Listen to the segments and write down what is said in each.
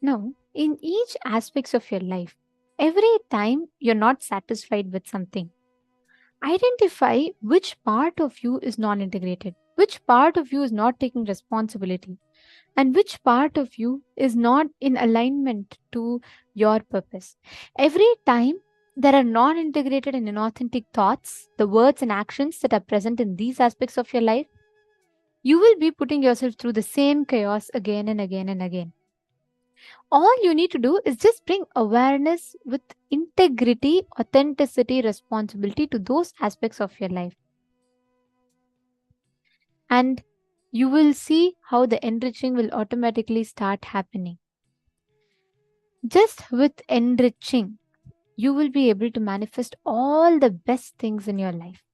Now, in each aspects of your life, every time you're not satisfied with something, identify which part of you is non-integrated, which part of you is not taking responsibility, and which part of you is not in alignment to your purpose. Every time there are non integrated and inauthentic thoughts, the words and actions that are present in these aspects of your life, you will be putting yourself through the same chaos again and again and again. All you need to do is just bring awareness with integrity, authenticity, responsibility to those aspects of your life. And you will see how the enriching will automatically start happening. Just with enriching, you will be able to manifest all the best things in your life.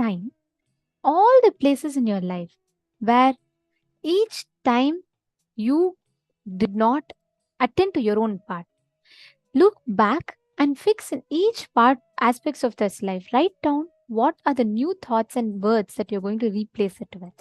Time, all the places in your life where each time you did not attend to your own part, look back and fix in each part aspects of this life. Write down what are the new thoughts and words that you're going to replace it with.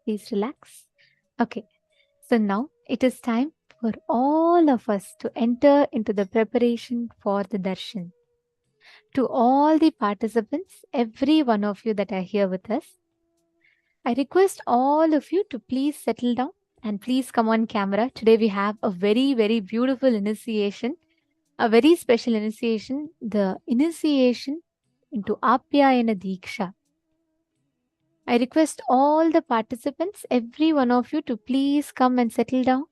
Please relax. Okay, so now it is time for all of us to enter into the preparation for the darshan. To all the participants, every one of you that are here with us, I request all of you to please settle down and please come on camera. Today we have a very, very beautiful initiation, a very special initiation, the initiation into Apyayana Diksha. I request all the participants, every one of you, to please come and settle down.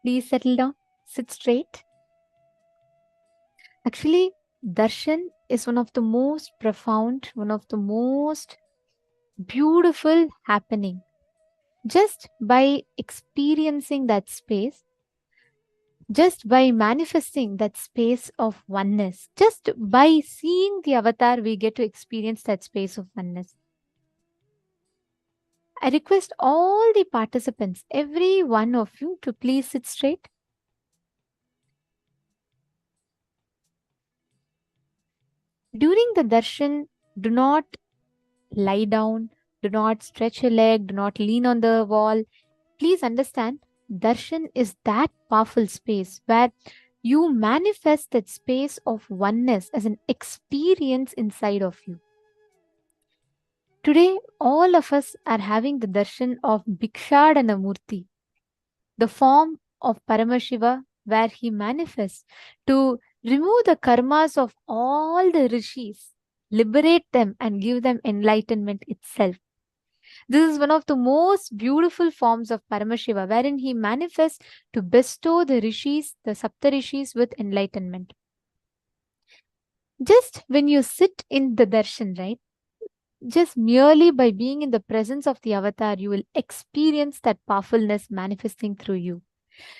Please settle down, sit straight. Actually, darshan is one of the most profound, one of the most beautiful happening. Just by experiencing that space, just by manifesting that space of oneness, just by seeing the avatar, we get to experience that space of oneness. I request all the participants, every one of you, to please sit straight. During the darshan, do not lie down, do not stretch your leg, do not lean on the wall. Please understand, darshan is that powerful space where you manifest that space of oneness as an experience inside of you. Today, all of us are having the darshan of Bhikshadana Murti, the form of Paramashiva, where he manifests to remove the karmas of all the rishis, liberate them, and give them enlightenment itself. This is one of the most beautiful forms of Paramashiva, wherein he manifests to bestow the rishis, the Sapta rishis, with enlightenment. Just when you sit in the darshan, right? Just merely by being in the presence of the avatar, you will experience that powerfulness manifesting through you.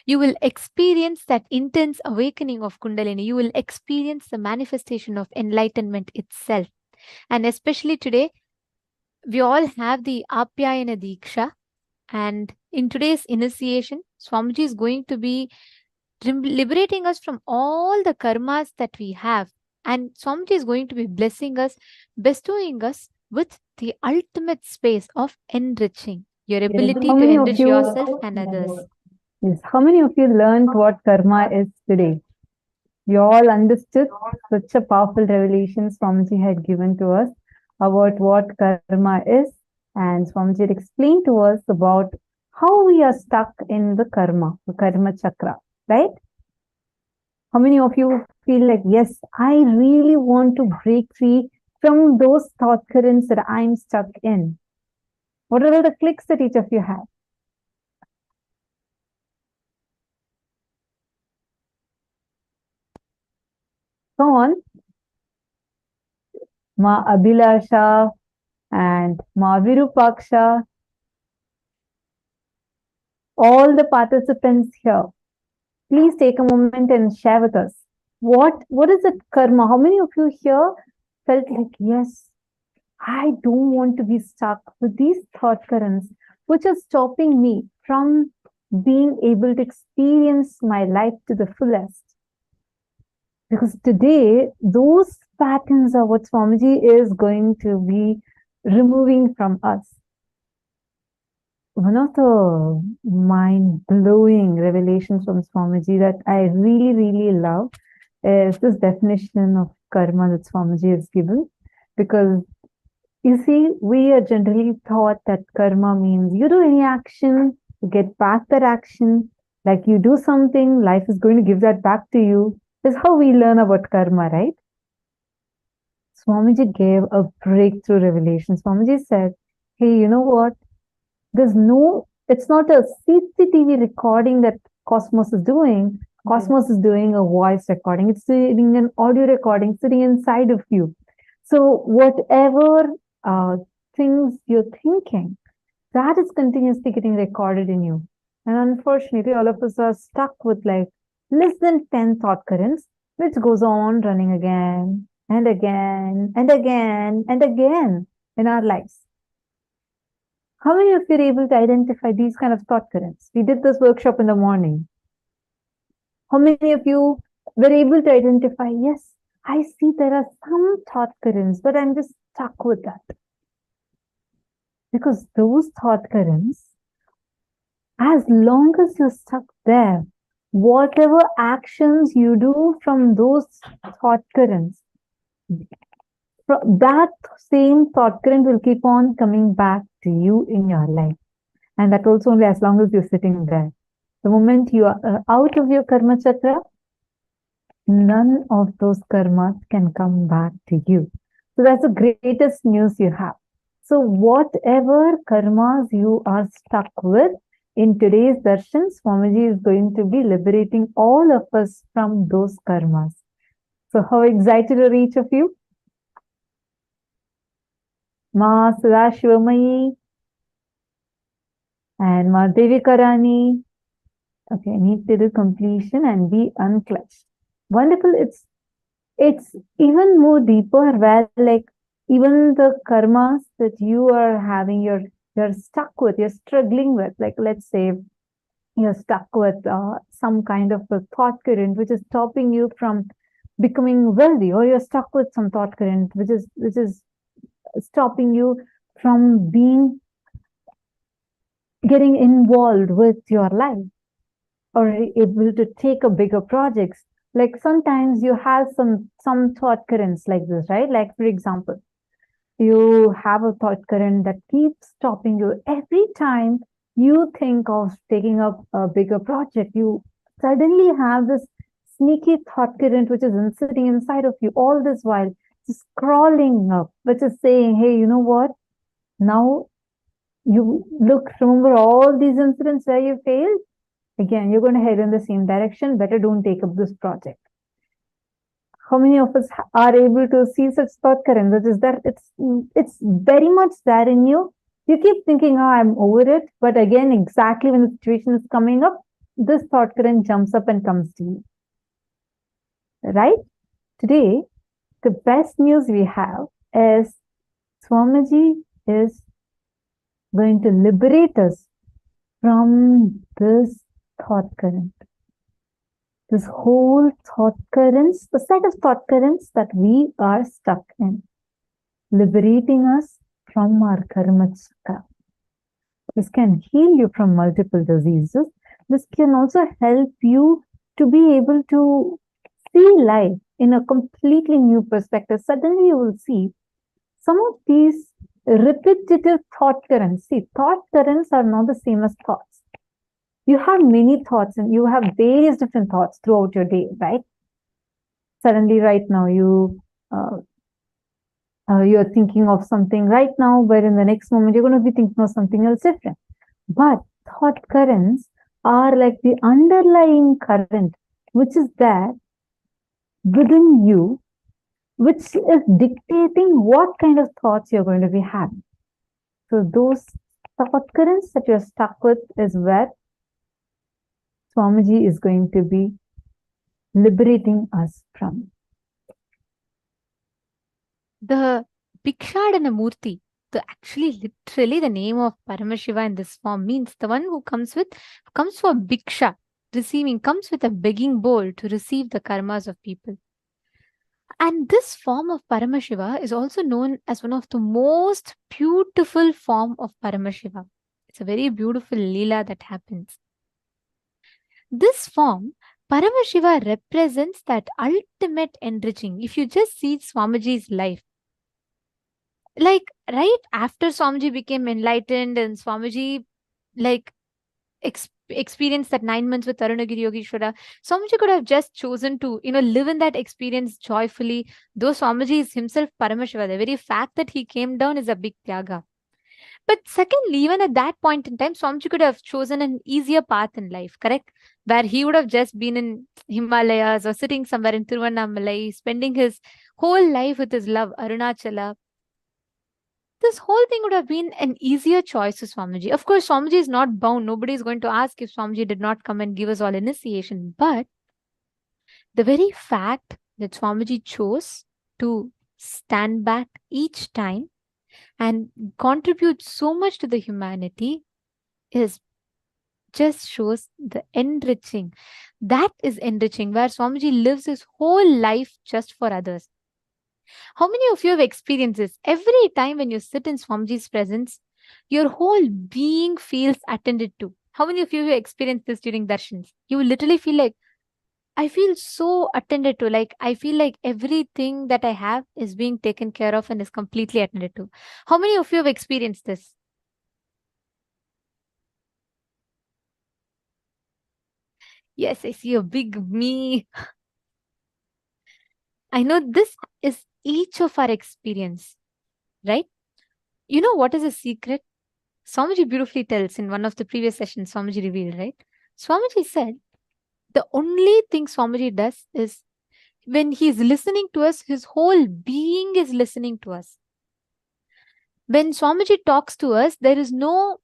You will experience that intense awakening of Kundalini. You will experience the manifestation of enlightenment itself. And especially today, we all have the Apyayana Diksha. And in today's initiation, Swamiji is going to be liberating us from all the karmas that we have. And Swamiji is going to be blessing us, bestowing us with the ultimate space of enriching, your ability to enrich yourself and others. Yes. How many of you learned what karma is today? You all understood such a powerful revelation Swamiji had given to us about what karma is, and Swamiji had explained to us about how we are stuck in the karma chakra, right? How many of you feel like, yes, I really want to break free from those thought currents that I'm stuck in? What are all the clicks that each of you have? Go on. Ma Abhilasha and Ma Virupaksha, all the participants here, please take a moment and share with us. What is it karma? How many of you here felt like, yes, I don't want to be stuck with these thought currents which are stopping me from being able to experience my life to the fullest? Because today, those patterns are what Swamiji is going to be removing from us. One of the mind-blowing revelations from Swamiji that I really, really love is this definition of karma that Swamiji has given. Because you see, we are generally taught that karma means you do any action, you get back that action. Like you do something, life is going to give that back to you. That's how we learn about karma, right? Swamiji gave a breakthrough revelation. Swamiji said, hey, you know what? It's not a CCTV recording that Cosmos is doing. Cosmos is doing a voice recording. It's doing an audio recording sitting inside of you. So whatever things you're thinking, that is continuously getting recorded in you. And unfortunately, all of us are stuck with like less than 10 thought currents. which goes on running again and again and again and again in our lives. How many of you are able to identify these kind of thought currents? We did this workshop in the morning. How many of you were able to identify, yes, I see there are some thought currents, but I'm just stuck with that. Because those thought currents, as long as you're stuck there, whatever actions you do from those thought currents, that same thought current will keep on coming back to you in your life. And that also only as long as you're sitting there. The moment you are out of your karma chakra, none of those karmas can come back to you. So that's the greatest news you have. So whatever karmas you are stuck with, in today's darshan, Swamiji is going to be liberating all of us from those karmas. So how excited are each of you? Ma Sadashivamayi and Ma Devikarani. Okay, I need to do completion and be unclutched. Wonderful. It's even more deeper where like even the karmas that you are having, you're stuck with, you're struggling with. Like let's say you're stuck with some kind of a thought current which is stopping you from becoming wealthy, or you're stuck with some thought current which is stopping you from getting involved with your life or able to take a bigger projects. Like sometimes you have some thought currents like this, right? Like for example, you have a thought current that keeps stopping you every time you think of taking up a bigger project. You suddenly have this sneaky thought current which is sitting inside of you all this while, just crawling up, which is saying, hey, you know what? Now you remember all these incidents where you failed. Again, you're going to head in the same direction. Better don't take up this project. How many of us are able to see such thought current? That is that it's very much there in you. You keep thinking, oh, I'm over it. But again, exactly when the situation is coming up, this thought current jumps up and comes to you. Right? Today, the best news we have is Swamiji is going to liberate us from this thought current. This whole thought currents, the set of thought currents that we are stuck in, liberating us from our karma chakra. This can heal you from multiple diseases. This can also help you to be able to see life in a completely new perspective. Suddenly you will see some of these repetitive thought currents. See, thought currents are not the same as thoughts. You have many thoughts and you have various different thoughts throughout your day, right? Suddenly, right now, you're thinking of something right now, but in the next moment, you're going to be thinking of something else different. But thought currents are like the underlying current, which is there within you, which is dictating what kind of thoughts you're going to be having. So those thought currents that you're stuck with is where Swamiji is going to be liberating us from. The Bhikshadana Murti, literally the name of Paramashiva in this form means the one who comes for Bhiksha, receiving, comes with a begging bowl to receive the karmas of people. And this form of Paramashiva is also known as one of the most beautiful form of Paramashiva. It's a very beautiful Leela that happens. This form, Paramashiva represents that ultimate enriching. If you just see Swamiji's life, like right after Swamiji became enlightened and Swamiji like experienced that 9 months with Arunagiri Yogeshwara, Swamiji could have just chosen to, live in that experience joyfully. Though Swamiji is himself Paramashiva, the very fact that he came down is a big tyaga. But secondly, even at that point in time, Swamiji could have chosen an easier path in life, correct? Where he would have just been in Himalayas or sitting somewhere in Tiruvannamalai, spending his whole life with his love, Arunachala. This whole thing would have been an easier choice to Swamiji. Of course, Swamiji is not bound. Nobody is going to ask if Swamiji did not come and give us all initiation. But The very fact that Swamiji chose to stand back each time and contribute so much to the humanity is just shows the enriching. That is enriching, where Swamiji lives his whole life just for others. How many of you have experienced this? Every time when you sit in Swamiji's presence, your whole being feels attended to. How many of you have experienced this during darshans? You will literally feel like, I feel so attended to. Like, I feel like everything that I have is being taken care of and is completely attended to. How many of you have experienced this? Yes, I see a big me. I know this is each of our experience, right? You know what is a secret? Swamiji beautifully tells in one of the previous sessions, Swamiji revealed, right? Swamiji said, the only thing Swamiji does is when he's listening to us, his whole being is listening to us. When Swamiji talks to us, there is nothing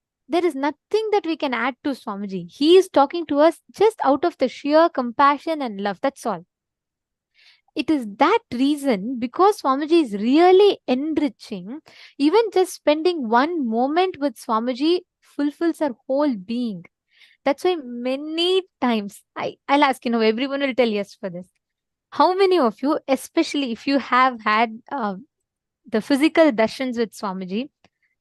that we can add to Swamiji. He is talking to us just out of the sheer compassion and love. That's all. It is that reason, because Swamiji is really enriching, even just spending one moment with Swamiji fulfills our whole being. That's why many times I'll ask, everyone will tell yes for this. How many of you, especially if you have had the physical darshans with Swamiji,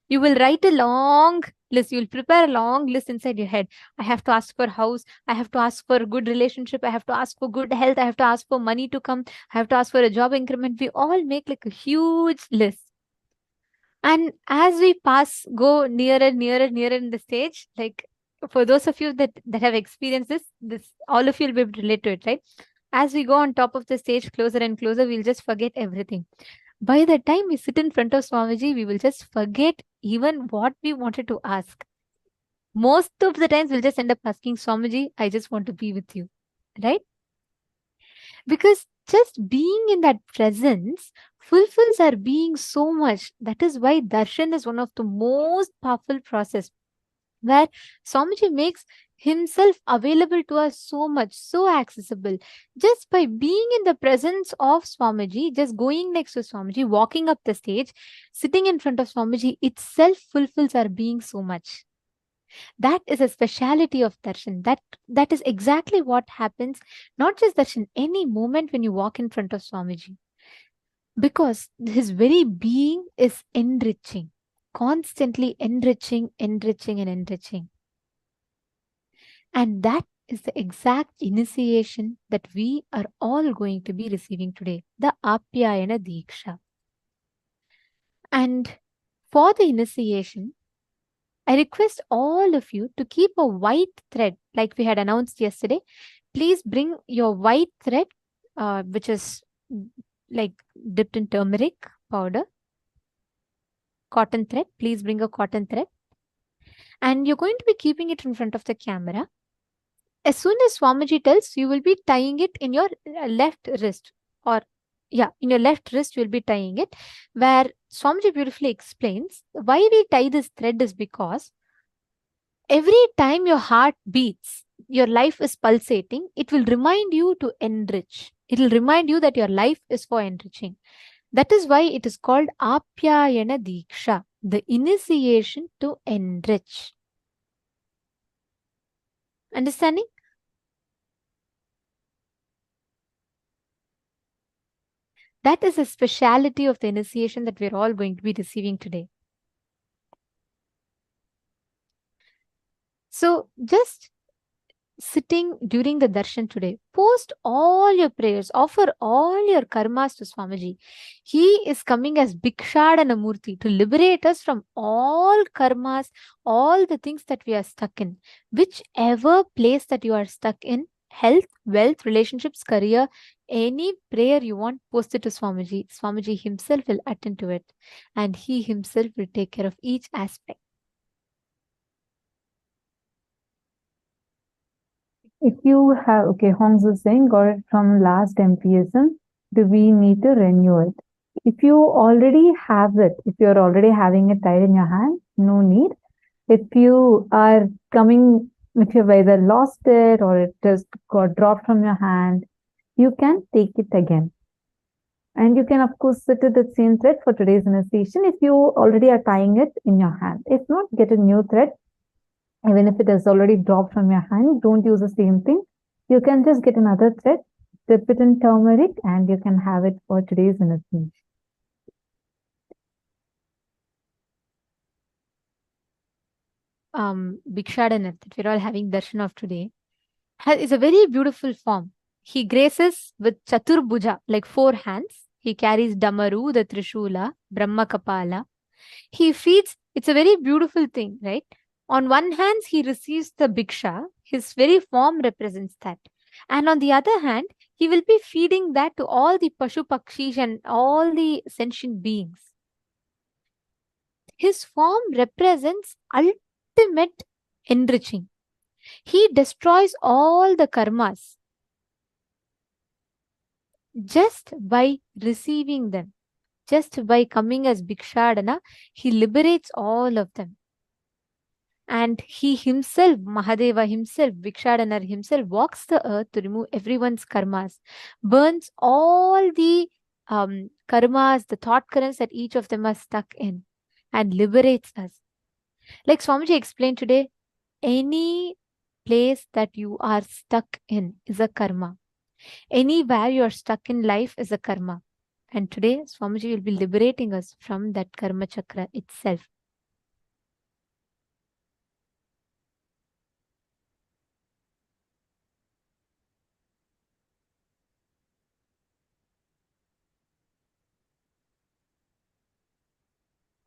you will write a long list. You will prepare a long list inside your head. I have to ask for house. I have to ask for good relationship. I have to ask for good health. I have to ask for money to come. I have to ask for a job increment. We all make like a huge list. And as we go nearer in the stage, like for those of you that have experienced this all of you will be able to relate to it, right? As we go on top of the stage, closer and closer, we'll just forget everything. By the time we sit in front of Swamiji, we will just forget even what we wanted to ask. Most of the times, we'll just end up asking Swamiji, I just want to be with you, right? Because just being in that presence fulfills our being so much. That is why darshan is one of the most powerful process, where Swamiji makes himself available to us so much, so accessible. Just by being in the presence of Swamiji, just going next to Swamiji, walking up the stage, sitting in front of Swamiji itself fulfills our being so much. That is a speciality of darshan. That is exactly what happens, not just darshan, any moment when you walk in front of Swamiji. Because his very being is enriching, constantly enriching, enriching, and enriching. And that is the exact initiation that we are all going to be receiving today, the Apyayana Diksha. And for the initiation, I request all of you to keep a white thread, like we had announced yesterday. Please bring your white thread, which is like dipped in turmeric powder, cotton thread. Please bring a cotton thread. And you're going to be keeping it in front of the camera. As soon as Swamiji tells, you will be tying it in your left wrist, or in your left wrist, you will be tying it, where Swamiji beautifully explains why we tie this thread is because every time your heart beats, your life is pulsating, it will remind you to enrich. It will remind you that your life is for enriching. That is why it is called Apyayana Diksha, the initiation to enrich. Understanding? That is a speciality of the initiation that we're all going to be receiving today. So just sitting during the darshan today, post all your prayers, offer all your karmas to Swamiji. He is coming as Bhikshadana to liberate us from all karmas, all the things that we are stuck in. Whichever place that you are stuck in, health, wealth, relationships, career, any prayer you want, post it to Swamiji. Swamiji himself will attend to it, and he himself will take care of each aspect. If you have, okay, Hongs was saying, got it from last MPSM, do we need to renew it? If you already have it, if you're already having it tied in your hand, no need. If you are coming, if you've either lost it or it just got dropped from your hand, you can take it again. And you can, of course, sit with the same thread for today's initiation if you already are tying it in your hand. If not, get a new thread. Even if it has already dropped from your hand, don't use the same thing. You can just get another thread, dip it in turmeric, and you can have it for today's initiation. Bhikshadana that we're all having darshan of today is a very beautiful form. He graces with Chaturbhuja, like 4 hands. He carries Damaru, the Trishula, Brahma Kapala. He feeds, it's a very beautiful thing, right? On one hand, he receives the Bhiksha, his very form represents that. And on the other hand, he will be feeding that to all the Pashu Pakshish and all the sentient beings. His form represents ultimate enriching. He destroys all the karmas just by receiving them. Just by coming as Bhikshadana, he liberates all of them. And he himself, Mahadeva himself, Bhikshadana himself, walks the earth to remove everyone's karmas, burns all the karmas, the thought currents that each of them are stuck in, and liberates us. Like Swamiji explained today, any place that you are stuck in is a karma. Anywhere you are stuck in life is a karma. And today, Swamiji will be liberating us from that karma chakra itself.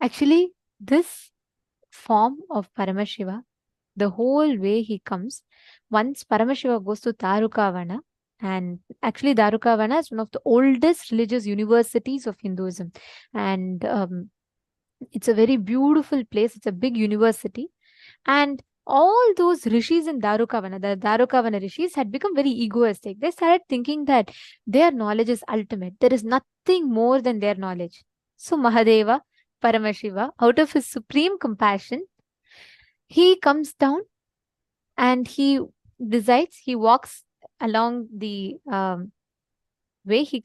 Actually, this form of Paramashiva, the whole way he comes, once Paramashiva goes to Darukavana, and actually Darukavana is one of the oldest religious universities of Hinduism. And it's a very beautiful place. It's a big university. And all those rishis in Darukavana, the Darukavana rishis had become very egoistic. They started thinking that their knowledge is ultimate. There is nothing more than their knowledge. So Mahadeva, Paramashiva, out of his supreme compassion, he comes down and he decides, he walks along the way he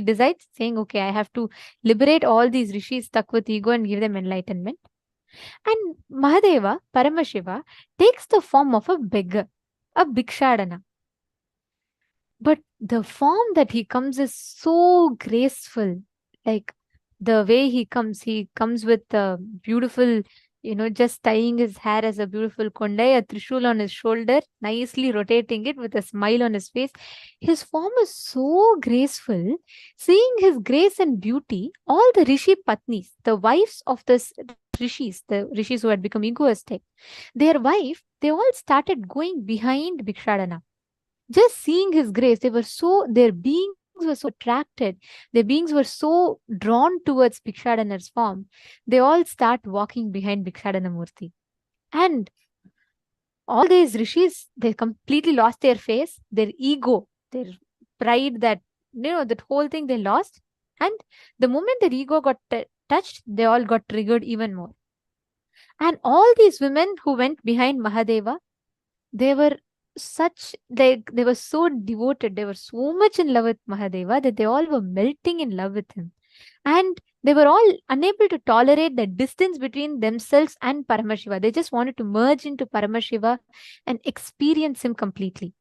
decides saying, okay, I have to liberate all these rishis stuck with ego and give them enlightenment. And Mahadeva, Paramashiva, takes the form of a beggar, a Bhikshadana. But the form that he comes is so graceful. Like the way he comes with a beautiful, just tying his hair as a beautiful kondai, a trishul on his shoulder, nicely rotating it with a smile on his face. His form is so graceful. Seeing his grace and beauty, all the Rishi Patnis, the wives of the rishis who had become egoistic, their wife, they all started going behind Bhikshadana. Just seeing his grace, their beings were so attracted, their beings were so drawn towards Bhikshadana's form, they all start walking behind Bhikshadana Murti. And all these rishis, they completely lost their face, their ego, their pride, that whole thing they lost. And the moment their ego got touched, they all got triggered even more. And all these women who went behind Mahadeva, they were they were so devoted, they were so much in love with Mahadeva that they all were melting in love with him. And they were all unable to tolerate the distance between themselves and Paramashiva. They just wanted to merge into Paramashiva and experience him completely.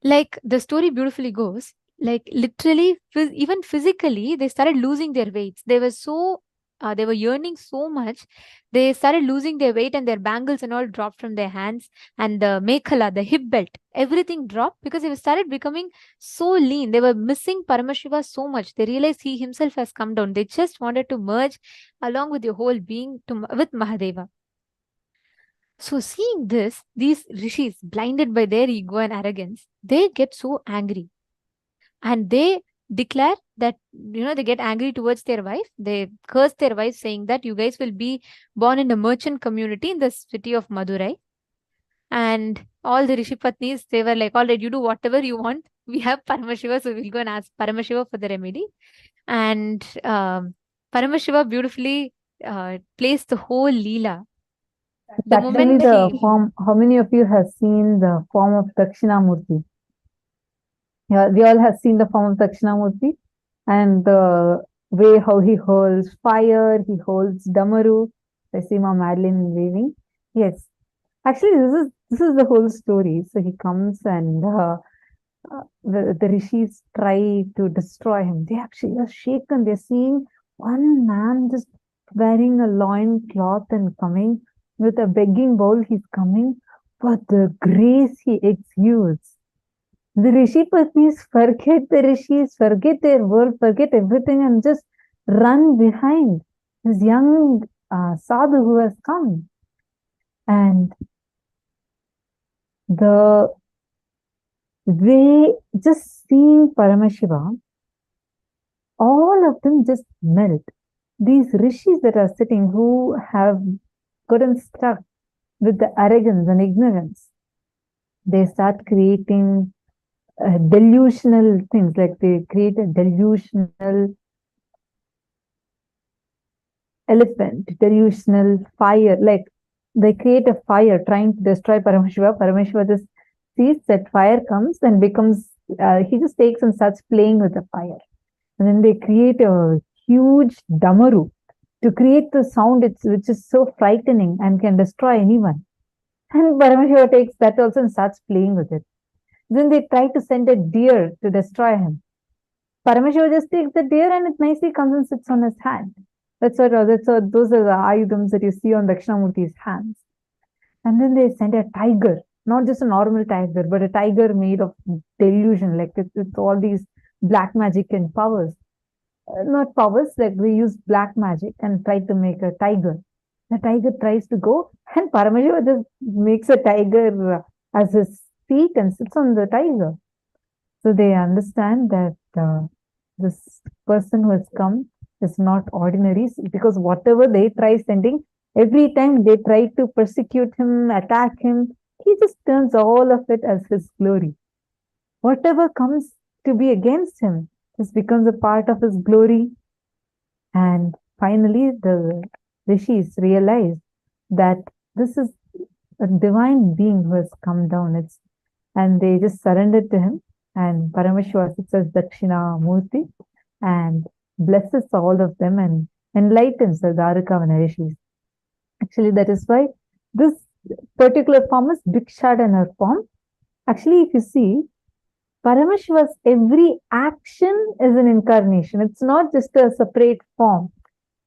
Like the story beautifully goes, like literally, even physically, they started losing their weights. They were yearning so much. They started losing their weight and their bangles and all dropped from their hands. And the mekhala, the hip belt, everything dropped because they started becoming so lean. They were missing Paramashiva so much. They realized he himself has come down. They just wanted to merge along with your whole being with Mahadeva. So seeing this, these rishis, blinded by their ego and arrogance, they get so angry. And they declare that, they get angry towards their wife. They curse their wife saying that you guys will be born in a merchant community in the city of Madurai. And all the Rishi Patnis, they were like, all right, you do whatever you want. We have Paramashiva, so we'll go and ask Paramashiva for the remedy. And Paramashiva beautifully plays the whole Leela. The moment the form, how many of you have seen the form of Dakshinamurti? Yeah, we all have seen the form of Dakshinamurti and the way how he holds fire, he holds Damaru. I see my Madeline waving. Yes, actually, this is the whole story. So he comes and the rishis try to destroy him. They actually are shaken. They're seeing one man just wearing a loin cloth and coming with a begging bowl. He's coming, but the grace he exudes. The Rishi Patnis forget the Rishis, forget their world, forget everything, and just run behind this young sadhu who has come. And the way just seeing Paramashiva, all of them just melt. These rishis that are sitting who have gotten stuck with the arrogance and ignorance, they start creating delusional things, like they create a delusional elephant, delusional fire, like they create a fire trying to destroy Paramashiva. Paramashiva just sees that fire comes and becomes, he just takes and starts playing with the fire. And then they create a huge damaru to create the sound which is so frightening and can destroy anyone. And Paramashiva takes that also and starts playing with it. Then they try to send a deer to destroy him. Paramashiva just takes the deer and it nicely comes and sits on his hand. Those are the ayudams that you see on Dakshinamurti's hands. And then they send a tiger, not just a normal tiger, but a tiger made of delusion, like it's all these black magic and powers. Not powers, like we use black magic and try to make a tiger. The tiger tries to go, and Paramashiva just makes a tiger as his feet and sits on the tiger. So they understand that this person who has come is not ordinary, because whatever they try sending, every time they try to persecute him, attack him, he just turns all of it as his glory. Whatever comes to be against him just becomes a part of his glory. And finally, the rishis realize that this is a divine being who has come down. And they just surrender to him. And Paramashiva sits as Dakshinamurti and blesses all of them and enlightens the Dwarukavana rishis. Actually, that is why this particular form is Bhikshadana form. Actually, if you see, Paramashiva's every action is an incarnation. It's not just a separate form.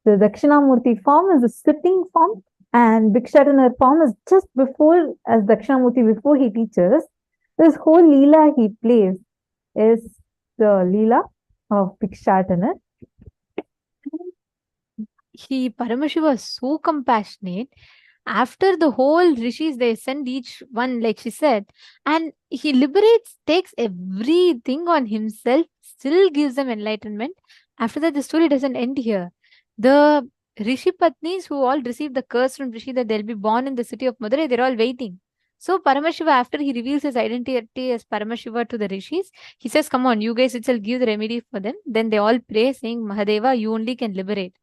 The Dakshinamurti form is a sitting form, and Bhikshadana form is just before, as Dakshinamurti, before he teaches. This whole Leela he plays is the Leela of Bhikshadana. Paramashiva was so compassionate. After the whole rishis, they send each one, like she said, and he liberates, takes everything on himself, still gives them enlightenment. After that, the story doesn't end here. The rishi patnis who all received the curse from rishi that they'll be born in the city of Madurai, they're all waiting. So Paramashiva, after he reveals his identity as Paramashiva to the rishis, he says, come on, you guys itself give the remedy for them. Then they all pray saying, Mahadeva, you only can liberate.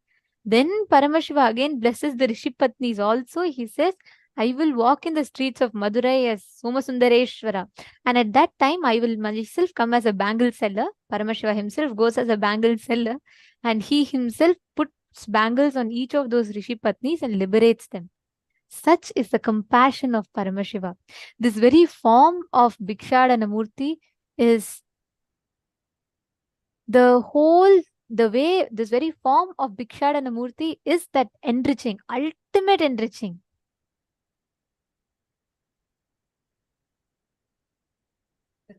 Then Paramashiva again blesses the Rishi Patnis also. He says, I will walk in the streets of Madurai as Somasundareshwara. And at that time, I will myself come as a bangle seller. Paramashiva himself goes as a bangle seller. And he himself puts bangles on each of those Rishi Patnis and liberates them. Such is the compassion of Paramashiva. This very form of Bhikshadana Murti is the way this very form of Bhikshadana Murti is that enriching, ultimate enriching.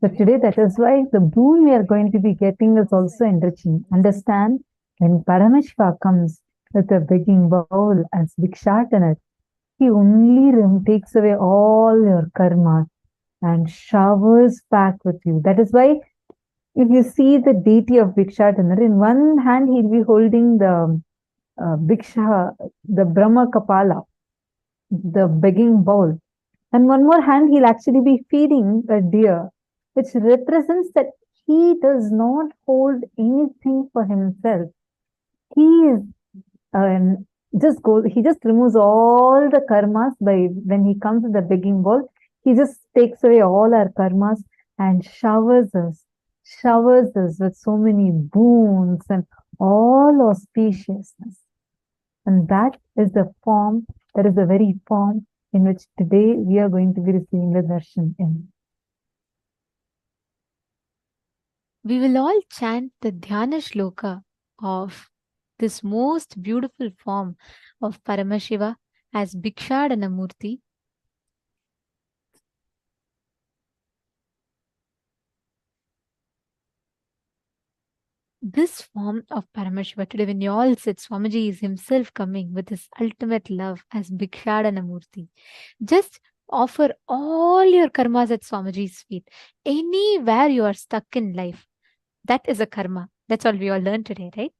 So today, that is why the boon we are going to be getting is also enriching. Understand, when Paramashiva comes with a begging bowl as Bhikshadana, he only takes away all your karma and showers back with you. That is why if you see the deity of Bhikshadana, in one hand he'll be holding the Bhiksha, the Brahma Kapala, the begging bowl. And one more hand he'll actually be feeding a deer, which represents that he does not hold anything for himself. He is he just removes all the karmas when he comes with the begging bowl. He just takes away all our karmas and showers us showers us with so many boons and all auspiciousness. And that is the very form in which today we are going to be receiving the darshan in. We will all chant the Dhyana Shloka of this most beautiful form of Paramashiva as Bhikshadana Murti. This form of Paramashiva today, when you all sit, Swamiji is himself coming with his ultimate love as Bhikshadana Murti. Just offer all your karmas at Swamiji's feet. Anywhere you are stuck in life, that is a karma. That's all we all learned today, right?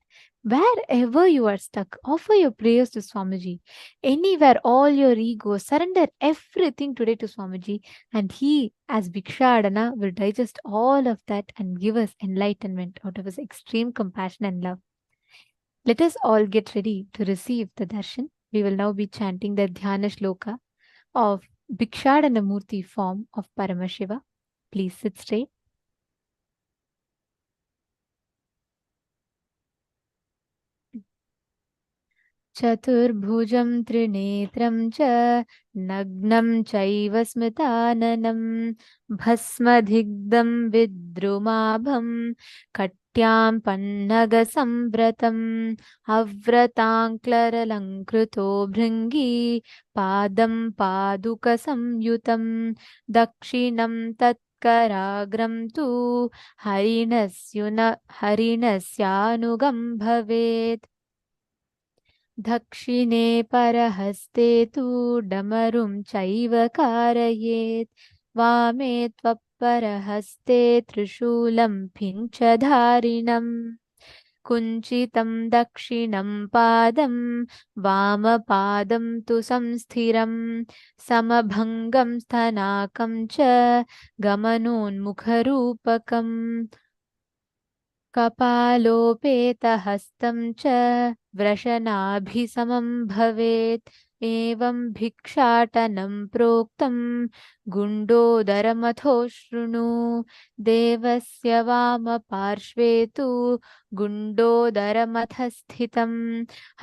Wherever you are stuck, offer your prayers to Swamiji. Anywhere, all your ego, surrender everything today to Swamiji, and he, as Bhikshadana, will digest all of that and give us enlightenment out of his extreme compassion and love. Let us all get ready to receive the darshan. We will now be chanting the Dhyana Shloka of Bhikshadana Murti form of Paramashiva. Please sit straight. चतुर्भुजं त्रिनेत्रं च नग्नं चैव स्मिताननं भस्मदिग्धं विद्रुमाभं कट्यां पन्नगसंव्रतम् अव्रताङ्क्लरलङ्कृतो भृङ्गी पादं पादुकसंयुतं दक्षिणं तत्कराग्रं तु हरिणस्यानुगं भवेत् दक्षिणे परहस्ते तु डमरुं चैव कारयेत् वामे त्वपरहस्ते त्रिशूलं पिञ्चधारिणम् कुञ्चितं दक्षिणं पादं वामपादं तु संस्थिरं समभङ्गं स्तनाकं च गमनोन्मुखरूपकम् कपालोपेतहस्तं च व्रशनाभिसमं भवेत् एवं भिक्षाटनं प्रोक्तं गुण्डोदरमथो शृणु देवस्य वामपार्श्वे तु गुण्डोदरमथ स्थितं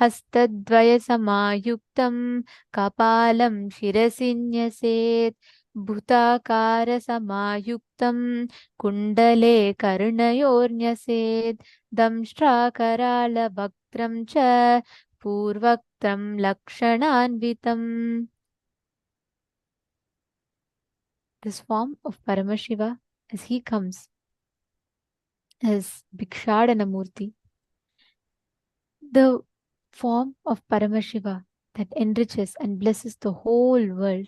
हस्तद्वयसमायुक्तं कपालं शिरसि न्यसेत् भूताकारसमायुक्तं कुण्डले कर्णयोर्न्यसेत् दंष्ट्राकरालवक्त्रं च पूर्वक्त्रं लक्षणान्वितम्. This form of Paramashiva, as he comes as Bhikshadana Murti, the form of Paramashiva that enriches and blesses the whole world.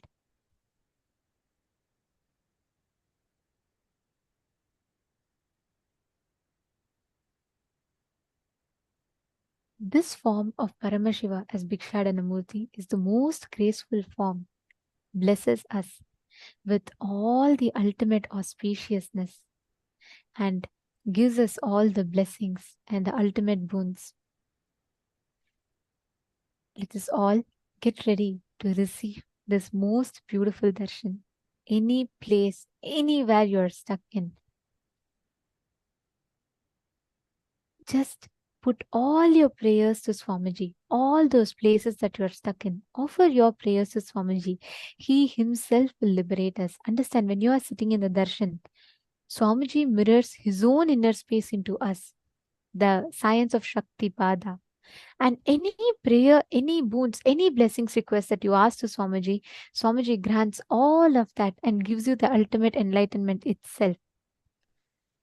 This form of Paramashiva as Bhikshadana Murti is the most graceful form, blesses us with all the ultimate auspiciousness and gives us all the blessings and the ultimate boons. Let us all get ready to receive this most beautiful darshan. Any place, anywhere you are stuck in, just put all your prayers to Swamiji, all those places that you are stuck in. Offer your prayers to Swamiji. He himself will liberate us. Understand, when you are sitting in the darshan, Swamiji mirrors his own inner space into us, the science of Shakti Pada. And any prayer, any boons, any blessings request that you ask to Swamiji, Swamiji grants all of that and gives you the ultimate enlightenment itself.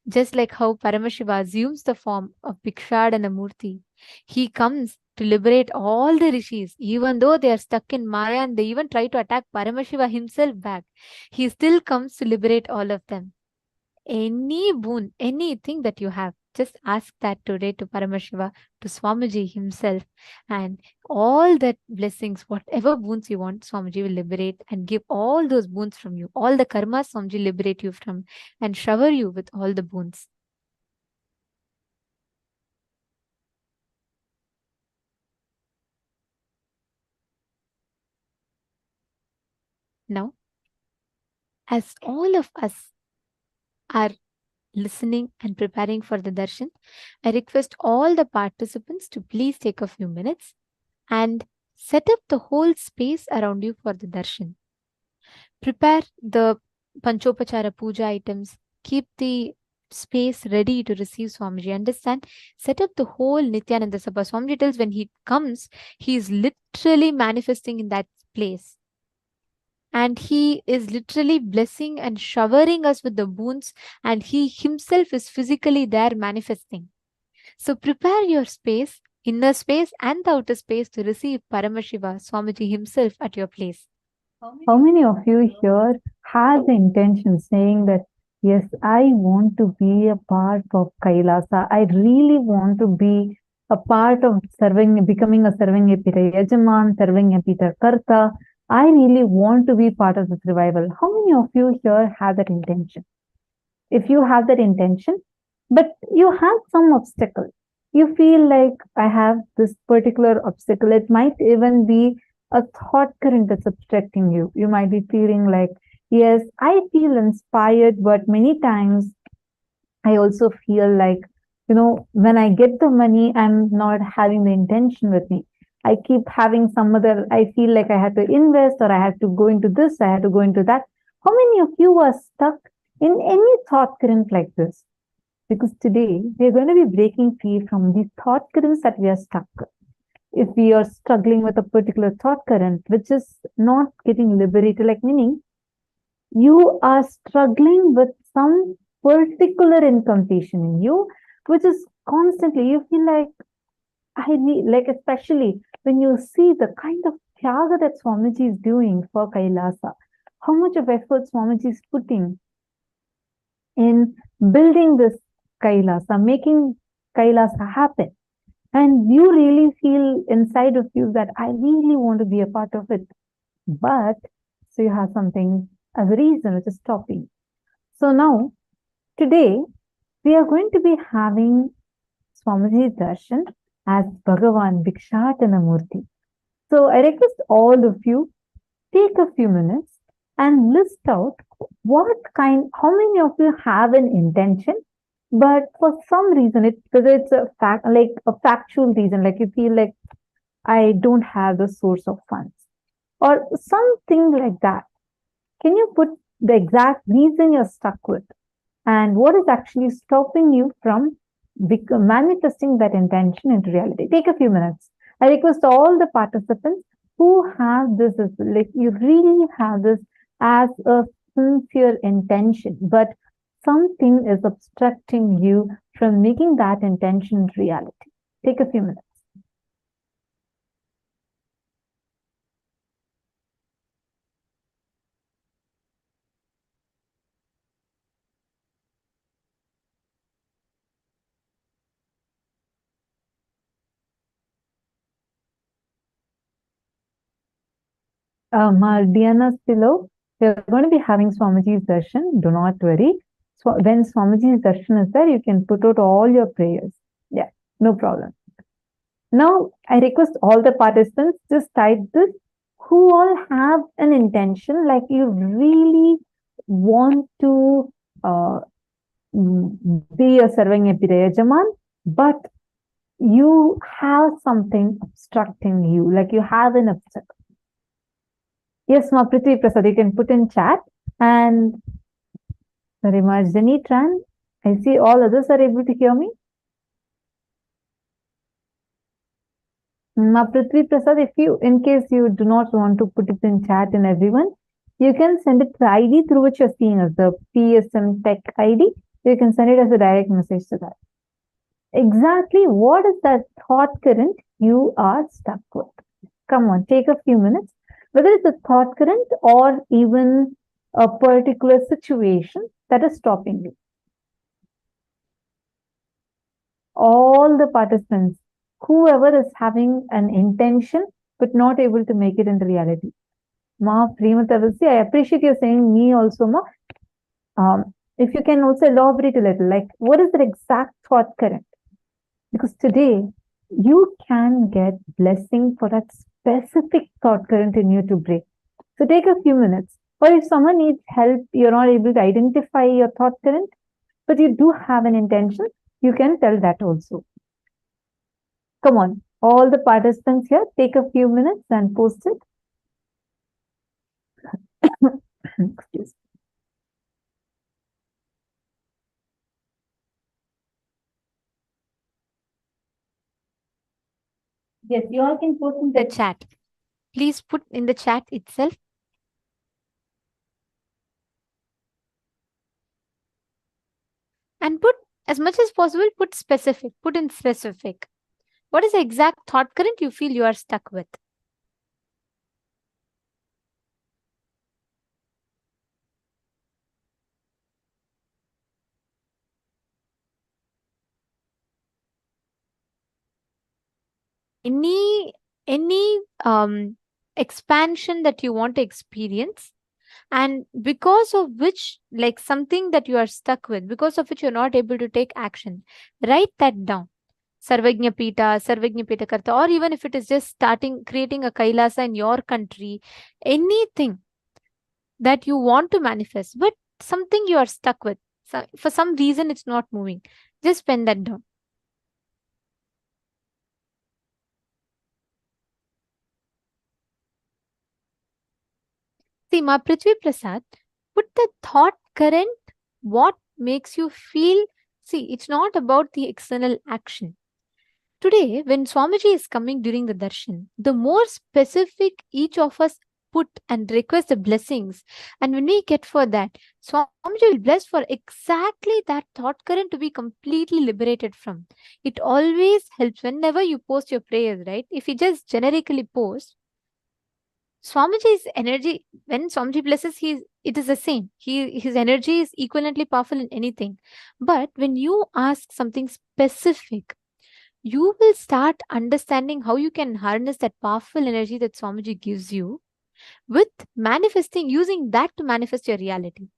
Just like how Paramashiva assumes the form of Bhikshadana Murti, he comes to liberate all the rishis, even though they are stuck in Maya and they even try to attack Paramashiva himself back. He still comes to liberate all of them. Any boon, anything that you have, just ask that today to Paramashiva, to Swamiji himself, and all that blessings, whatever boons you want, Swamiji will liberate and give all those boons from you. All the karmas Swamiji liberate you from and shower you with all the boons. Now, as all of us are listening, and preparing for the darshan, I request all the participants to please take a few minutes and set up the whole space around you for the darshan. Prepare the Panchopachara puja items. Keep the space ready to receive Swamiji. Understand? Set up the whole Nithyananda Sabha. Swamiji tells when he comes, he is literally manifesting in that place. And he is literally blessing and showering us with the boons, and he himself is physically there manifesting. So prepare your space, inner space and the outer space, to receive Paramashiva, Swamiji himself at your place. How many of you here had the intention saying that, yes, I want to be a part of Kailasa. I really want to be a part of serving, becoming a serving Epita Yajaman, serving Epita Karta. I really want to be part of this revival. How many of you here have that intention? If you have that intention, but you have some obstacle, you feel like I have this particular obstacle. It might even be a thought current that's obstructing you. You might be feeling like, yes, I feel inspired, but many times I also feel like, when I get the money, I'm not having the intention with me. I keep having some other, I feel like I have to invest, or I have to go into this, I have to go into that. How many of you are stuck in any thought current like this? Because today we're going to be breaking free from these thought currents that we are stuck. If we are struggling with a particular thought current which is not getting liberated, like meaning you are struggling with some particular incompletion in you, which is constantly, you feel like, I need, like, especially when you see the kind of tyaga that Swamiji is doing for Kailasa, how much of effort Swamiji is putting in building this Kailasa, making Kailasa happen. And you really feel inside of you that I really want to be a part of it. But so you have something as a reason which is stopping. So now, today, we are going to be having Swamiji Darshan as Bhagavan Bhikshatana Murti. So I request all of you, take a few minutes and list out how many of you have an intention, but for some reason, whether it's a fact, like a factual reason, like you feel like I don't have the source of funds or something like that. Can you put the exact reason you're stuck with and what is actually stopping you from manifesting that intention into reality? Take a few minutes. I request all the participants who have this, like you really have this as a sincere intention, but something is obstructing you from making that intention reality. Take a few minutes. Diana's below. We're going to be having Swamiji's darshan. Do not worry. So when Swamiji's darshan is there, you can put out all your prayers. Yeah, no problem. Now, I request all the participants just type this, who all have an intention, like you really want to be a serving Epidayajaman, but you have something obstructing you, like you have an obstacle. Yes, Ma Prithvi Prasad, you can put in chat. And very much, Tran. I see all others are able to hear me. Ma Prithvi Prasad, if you, in case you do not want to put it in chat in everyone, you can send it to the ID through which you're seeing us, the PSM Tech ID. You can send it as a direct message to that. Exactly what is that thought current you are stuck with? Come on, take a few minutes. Whether it's a thought current or even a particular situation that is stopping you. All the participants, whoever is having an intention but not able to make it into reality. Ma Prematavasi, I appreciate you saying me also, Ma. If you can also elaborate a little, like what is the exact thought current? Because today you can get blessing for that specific thought current in you to break. So take a few minutes. Or if someone needs help, you're not able to identify your thought current, but you do have an intention, you can tell that also. Come on, all the participants here, take a few minutes and post it. Excuse. Yes, you all can post in The chat. Please put in the chat itself. And put as much as possible, put specific, put in specific. What is the exact thought current you feel you are stuck with? Any expansion that you want to experience, and because of which, like something that you are stuck with, because of which you're not able to take action, write that down. Sarvagnya Pita, Sarvagnya Pita Karta, or even if it is just starting creating a Kailasa in your country, anything that you want to manifest, but something you are stuck with. So for some reason, it's not moving. Just pen that down. See, Ma Prithvi Prasad, put the thought current, what makes you feel. See, it's not about the external action. Today, when Swamiji is coming during the darshan, the more specific each of us put and request the blessings, and when we get for that, Swamiji will bless for exactly that thought current to be completely liberated from. It always helps whenever you post your prayers, right? If you just generically post, Swamiji's energy, when Swamiji blesses, it is the same. His energy is equivalently powerful in anything. But when you ask something specific, you will start understanding how you can harness that powerful energy that Swamiji gives you with manifesting, using that to manifest your reality.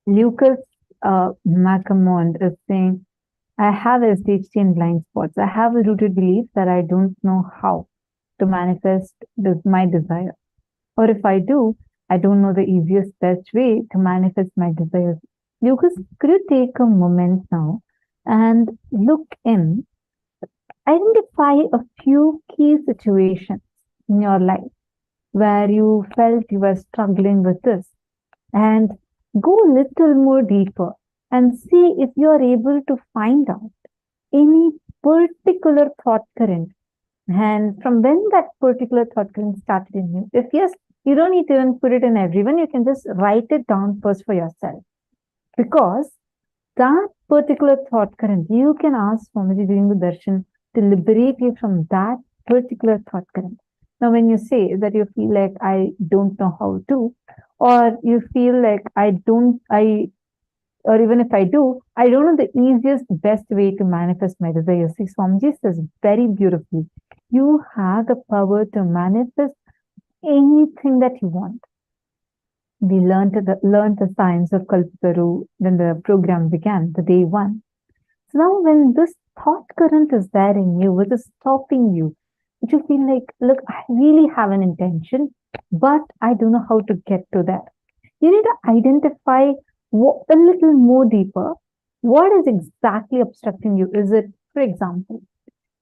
Lucas Macamond is saying, I have SDHT and blind spots. I have a rooted belief that I don't know how to manifest my desire. Or if I do, I don't know the easiest, best way to manifest my desires. Lucas, could you take a moment now and look in, identify a few key situations in your life where you felt you were struggling with this, and go a little more deeper and see if you are able to find out any particular thought current, and from when that particular thought current started in you. If yes, you don't need to even put it in everyone, you can just write it down first for yourself, because that particular thought current, you can ask Swamiji during the darshan to liberate you from that particular thought current. Now, when you say that you feel like I don't know how to, or you feel like or even if I do, I don't know the easiest, best way to manifest my desires. See, Swamiji says very beautifully, you have the power to manifest anything that you want. We learned the science of Kalpataru when the program began, the day one. So now when this thought current is there in you, which is stopping you, which you feel like, look, I really have an intention, but I don't know how to get to that. You need to identify a little more deeper. What is exactly obstructing you? Is it, for example,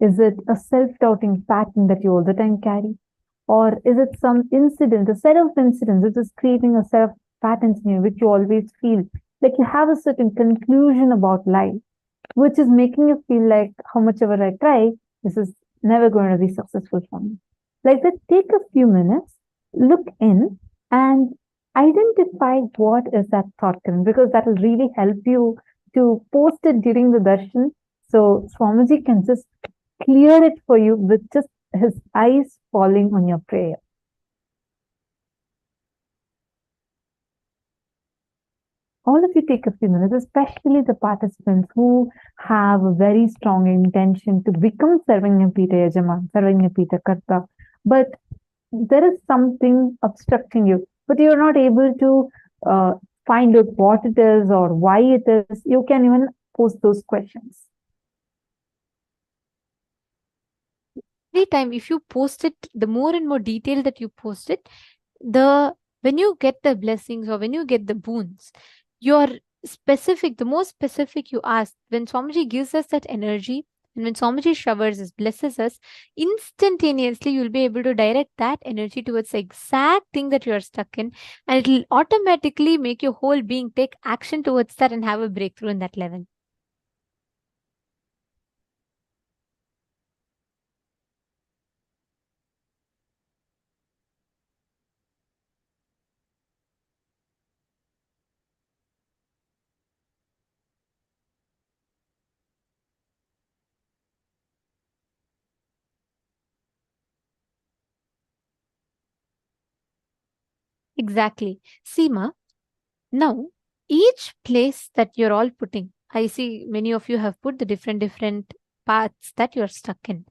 is it a self-doubting pattern that you all the time carry? Or is it some incident, a set of incidents which is creating a set of patterns in you, which you always feel like you have a certain conclusion about life, which is making you feel like how much ever I try, this is never going to be successful for me. Like that, take a few minutes, look in, and identify what is that thought current, because that will really help you to post it during the darshan. So Swamiji can just clear it for you with just his eyes falling on your prayer. All of you take a few minutes, especially the participants who have a very strong intention to become Sarvanyapita Yajaman, Sarvanyapita Karta, but there is something obstructing you, but you're not able to find out what it is or why it is. You can even post those questions. Every time if you post it, the more and more detail that you post it, the When you get the blessings or when you get the boons, you're specific, the more specific you ask. When Swamiji gives us that energy, and when Swamiji showers us, blesses us, instantaneously you'll be able to direct that energy towards the exact thing that you're stuck in, and it'll automatically make your whole being take action towards that and have a breakthrough in that level. Exactly. Seema, now, each place that you're all putting, I see many of you have put the different paths that you're stuck in.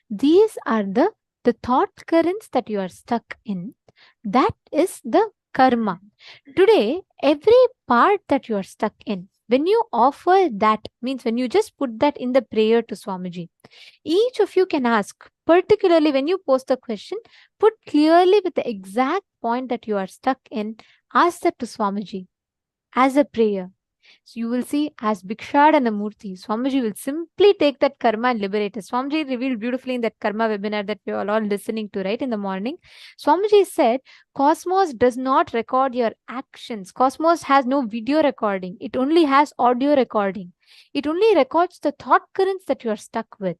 These are the thought currents that you are stuck in. That is the karma. Today, every part that you are stuck in, when you offer that, means when you just put that in the prayer to Swamiji, each of you can ask, particularly when you post the question, put clearly with the exact point that you are stuck in, ask that to Swamiji as a prayer. So you will see, as Bhikshad and the Murti, Swamiji will simply take that karma and liberate us. Swamiji revealed beautifully in that karma webinar that we are all listening to, right, in the morning. Swamiji said, Cosmos does not record your actions. Cosmos has no video recording. It only has audio recording. It only records the thought currents that you are stuck with.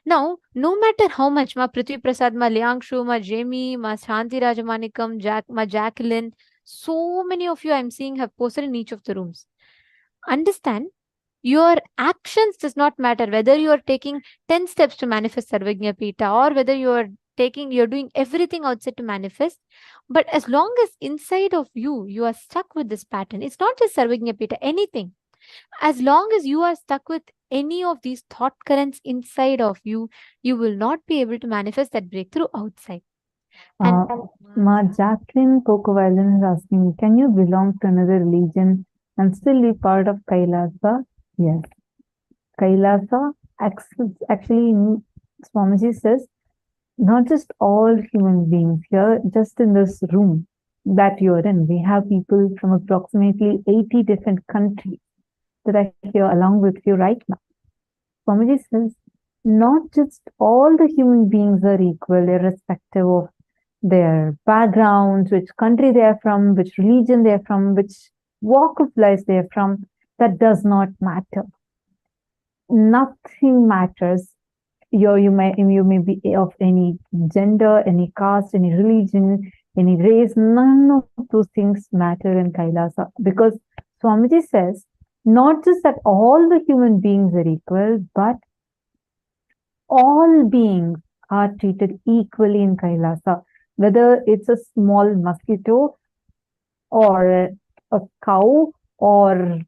Now, no matter how much Ma Prithvi Prasad, Ma Liangshu, Ma Jamie, Ma Shanti Rajamanikam, Ma Jacqueline, so many of you I'm seeing have posted in each of the rooms. Understand, your actions does not matter whether you are taking 10 steps to manifest Sarvagnya Pita or whether you're doing everything outside to manifest. But as long as inside of you, you are stuck with this pattern, it's not just Sarvagnya Pita, anything. As long as you are stuck with any of these thought currents inside of you, you will not be able to manifest that breakthrough outside. And Ma Jacqueline Coco Violin is asking, can you belong to another religion and still be part of Kailasa? Yes. Kailasa actually, Swamiji says, not just all human beings here, just in this room that you're in, we have people from approximately 80 different countries that are here along with you right now. Swamiji says, not just all the human beings are equal, irrespective of their backgrounds, which country they are from, which religion they are from, which walk of life they are from. That does not matter. Nothing matters. You may be of any gender, any caste, any religion, any race. None of those things matter in Kailasa, because Swamiji says not just that all the human beings are equal, but all beings are treated equally in Kailasa, whether it's a small mosquito or a cow or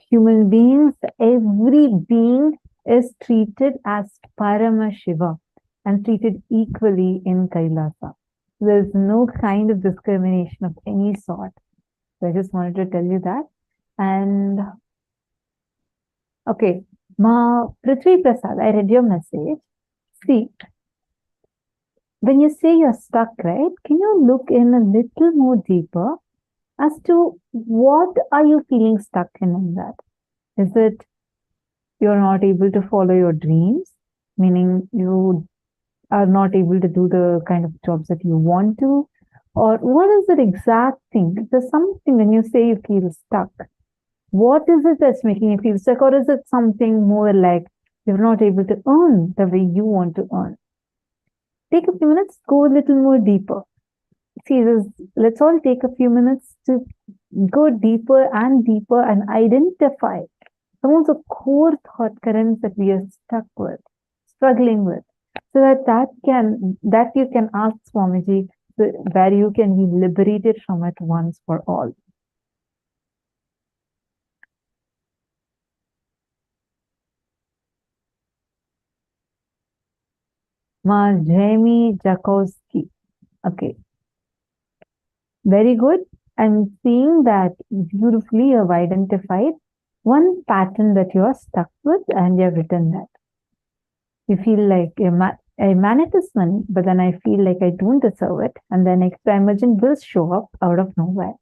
human beings, every being is treated as Paramashivam and treated equally in Kailasa. There's no kind of discrimination of any sort. So I just wanted to tell you that. And okay, Ma Prithvi Prasad, I read your message. See, when you say you're stuck, right? Can you look in a little more deeper as to what are you feeling stuck in that? Is it you're not able to follow your dreams, meaning you are not able to do the kind of jobs that you want to? Or what is the exact thing? There's something when you say you feel stuck. What is it that's making you feel stuck? Or is it something more like you're not able to earn the way you want to earn? Take a few minutes, go a little more deeper. See, let's all take a few minutes to go deeper and identify some of the core thought currents that we are stuck with, struggling with, so that you can ask Swamiji where you can be liberated from it once for all. Ma Jamie Jakowski. Okay. Very good. I'm seeing that beautifully you have identified one pattern that you are stuck with and you have written that. You feel like I manifest money, but then I feel like I don't deserve it, and then extra emergent bills show up out of nowhere.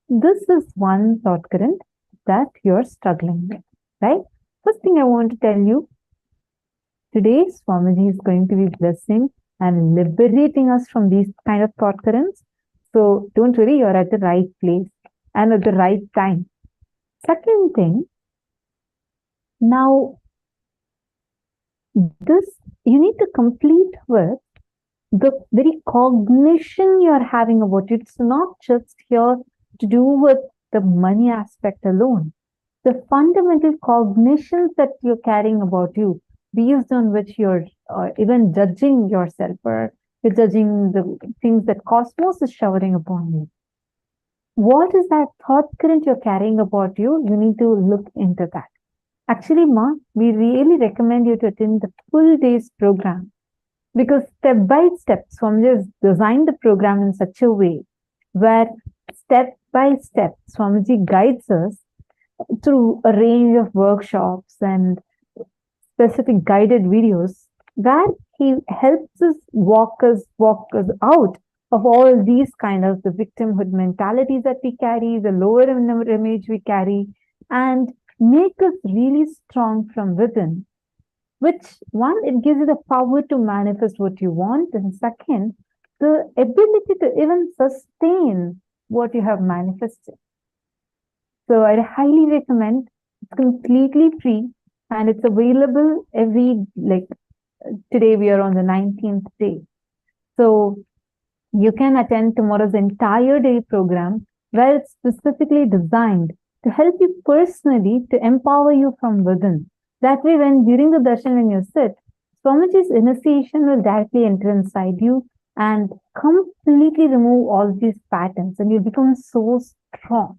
This is one thought current that you're struggling with, right? First thing I want to tell you today, Swamiji is going to be blessing and liberating us from these kind of thought currents. So don't worry, you're at the right place and at the right time. Second thing, now this you need to complete with the very cognition you're having about it. It's not just here to do with the money aspect alone. The fundamental cognitions that you're carrying about you, based on which you're even judging yourself, or you're judging the things that cosmos is showering upon you. What is that thought current you're carrying about you? You need to look into that. Actually, Ma, we really recommend you to attend the full day's program, because step by step, Swamiji has designed the program in such a way where step by step, Swamiji guides us through a range of workshops and specific guided videos where he helps us walk us out of all these kind of the victimhood mentalities that we carry, the lower image we carry, and make us really strong from within. Which one, it gives you the power to manifest what you want, and second, the ability to even sustain what you have manifested. So I highly recommend. It's completely free and it's available every, like, today we are on the 19th day. So you can attend tomorrow's entire day program, where it's specifically designed to help you personally, to empower you from within. That way, when during the darshan, when you sit, Swamiji's initiation will directly enter inside you and completely remove all these patterns, and you'll become so strong.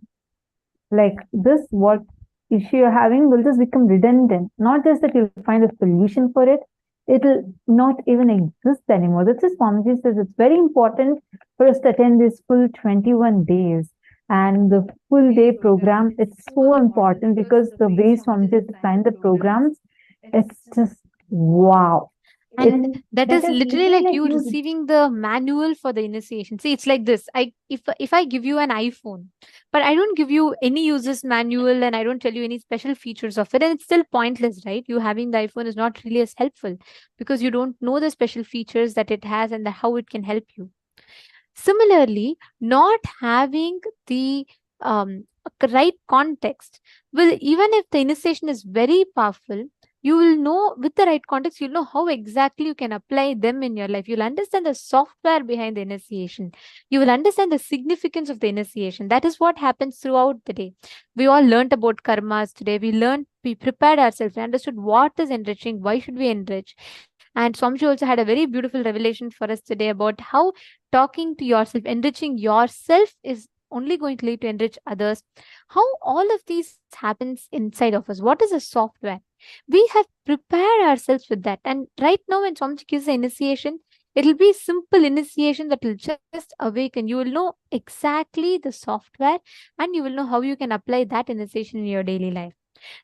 Like this, what issue you're having will just become redundant. Not just that you'll find a solution for it, it'll not even exist anymore. That's why Swamiji says it's very important for us to attend this full 21 days. And the full day program, it's so important because the way Swamiji designed the programs, it's just wow. And that is literally like you receiving the manual for the initiation. See, it's like this. If I give you an iPhone, but I don't give you any user's manual and I don't tell you any special features of it, and it's still pointless, right? You having the iPhone is not really as helpful because you don't know the special features that it has and how it can help you. Similarly, not having the right context will, even if the initiation is very powerful, you will know with the right context, you'll know how exactly you can apply them in your life. You'll understand the software behind the initiation. You will understand the significance of the initiation. That is what happens throughout the day. We all learned about karmas today. We prepared ourselves. We understood what is enriching, why should we enrich. And Swamiji also had a very beautiful revelation for us today about how talking to yourself, enriching yourself is only going to lead to enrich others. How all of these happens inside of us. What is a software? We have prepared ourselves with that. And right now, when Swamiji gives the initiation, it'll be simple initiation that will just awaken. You will know exactly the software and you will know how you can apply that initiation in your daily life.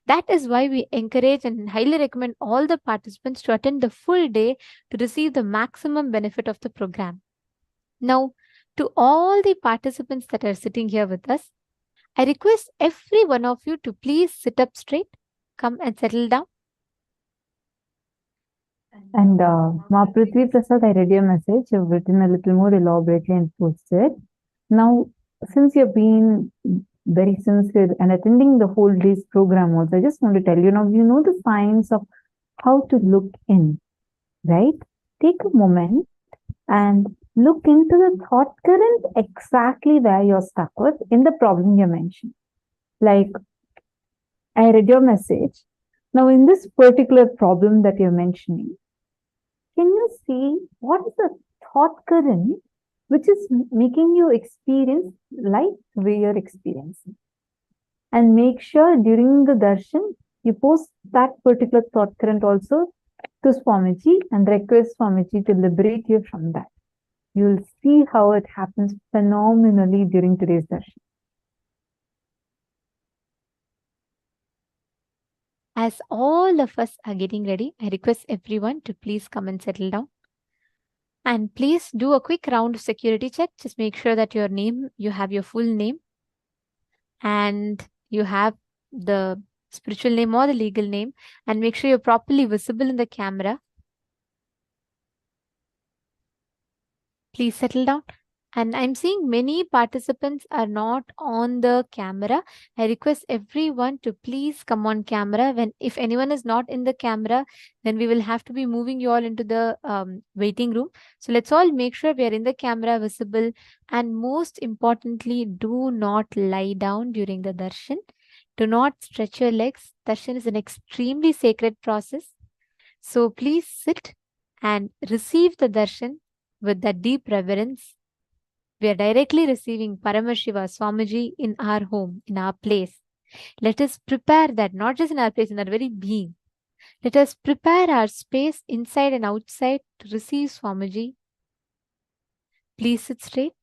That is why we encourage and highly recommend all the participants to attend the full day to receive the maximum benefit of the program. Now, to all the participants that are sitting here with us, I request every one of you to please sit up straight, come and settle down. And Ma Prithvi Prasad, I read your message. You've written a little more elaborately and posted. Now, since you've been very sincere and attending the whole day's program also, I just want to tell you now, you know the signs of how to look in, right? Take a moment and look into the thought current exactly where you're stuck with in the problem you mentioned. Like, I read your message. Now, in this particular problem that you're mentioning, can you see what is the thought current which is making you experience life the way you're experiencing? And make sure during the darshan, you post that particular thought current also to Swamiji and request Swamiji to liberate you from that. You'll see how it happens phenomenally during today's darshan. As all of us are getting ready, I request everyone to please come and settle down. And please do a quick round of security check. Just make sure that your name, you have your full name, and you have the spiritual name or the legal name, and make sure you're properly visible in the camera. Please settle down. And I'm seeing many participants are not on the camera. I request everyone to please come on camera. When if anyone is not in the camera, then we will have to be moving you all into the waiting room. So let's all make sure we are in the camera visible. And most importantly, do not lie down during the darshan. Do not stretch your legs. Darshan is an extremely sacred process. So please sit and receive the darshan with that deep reverence. We are directly receiving Paramashiva Swamiji in our home, in our place. Let us prepare that, not just in our place, in our very being. Let us prepare our space inside and outside to receive Swamiji. Please sit straight.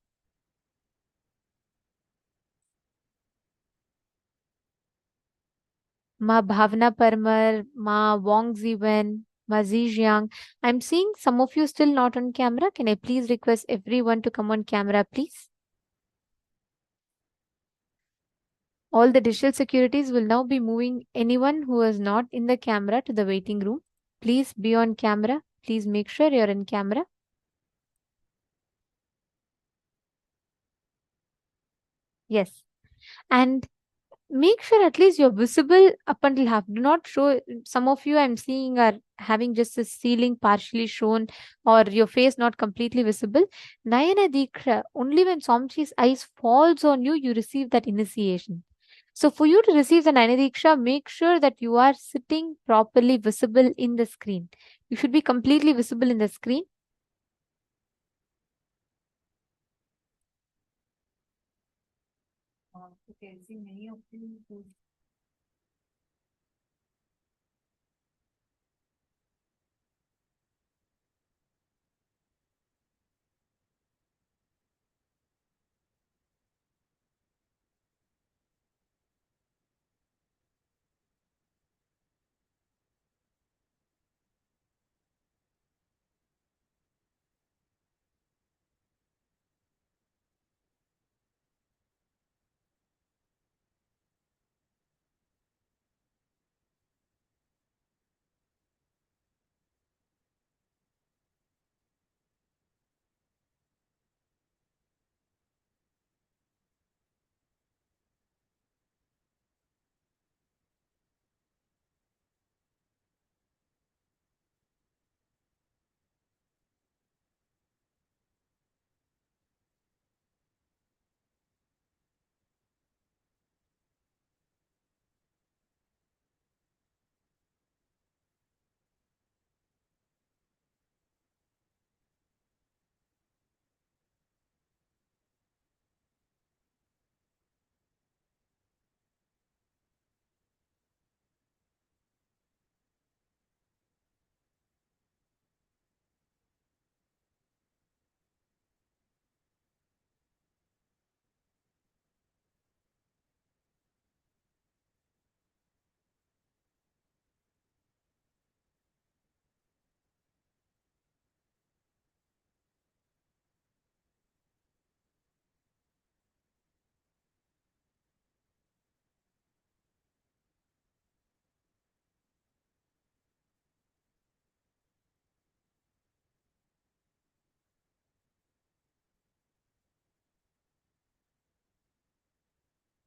Ma Bhavna Parmar, Ma Wong Ziwen, Ma Zijiang. I'm seeing some of you still not on camera. Can I please request everyone to come on camera, please? All the digital securities will now be moving anyone who is not in the camera to the waiting room. Please be on camera. Please make sure you're in camera. Yes. And make sure at least you're visible up until half. Do not show. Some of you I'm seeing are having just the ceiling partially shown or your face not completely visible. Nayana Diksha, only when Swamiji's eyes falls on you, you receive that initiation. So for you to receive the Nayana Diksha, make sure that you are sitting properly visible in the screen. You should be completely visible in the screen. Okay, see many of you who